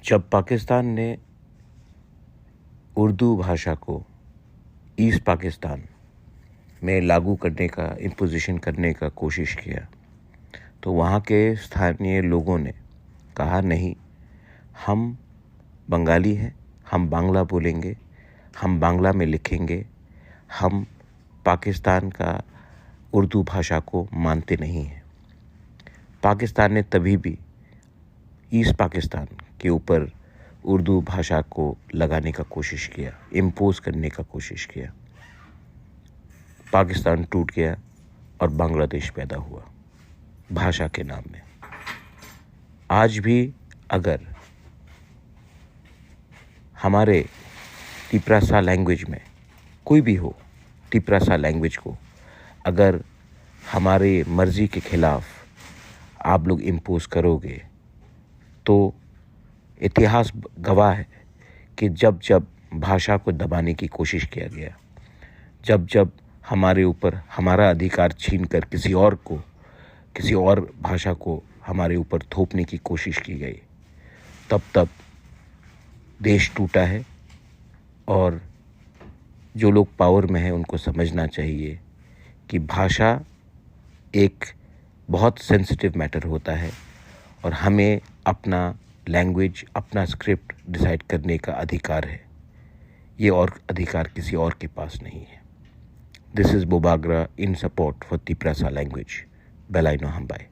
जब पाकिस्तान ने उर्दू भाषा को ईस्ट पाकिस्तान में लागू करने का इम्पोजिशन करने का कोशिश किया तो वहाँ के स्थानीय लोगों ने कहा नहीं, हम बंगाली हैं, हम बांग्ला बोलेंगे, हम बांग्ला में लिखेंगे, हम पाकिस्तान का उर्दू भाषा को मानते नहीं हैं। पाकिस्तान ने तभी भी ईस्ट पाकिस्तान के ऊपर उर्दू भाषा को लगाने का कोशिश किया, इम्पोज करने का कोशिश किया। पाकिस्तान टूट गया और बांग्लादेश पैदा हुआ भाषा के नाम में। आज भी अगर हमारे तिप्रासा लैंग्वेज में कोई भी हो, तिप्रासा लैंग्वेज को अगर हमारे मर्जी के खिलाफ आप लोग इम्पोज करोगे तो इतिहास गवाह है कि जब जब भाषा को दबाने की कोशिश किया गया, जब जब हमारे ऊपर हमारा अधिकार छीनकर किसी और भाषा को हमारे ऊपर थोपने की कोशिश की गई, तब तब देश टूटा है। और जो लोग पावर में हैं उनको समझना चाहिए कि भाषा एक बहुत सेंसिटिव मैटर होता है और हमें अपना लैंग्वेज, अपना स्क्रिप्ट डिसाइड करने का अधिकार है। ये और अधिकार किसी और के पास नहीं है। This is Bobagra in support for Tiprasa language. बेलाइनो हमबाई।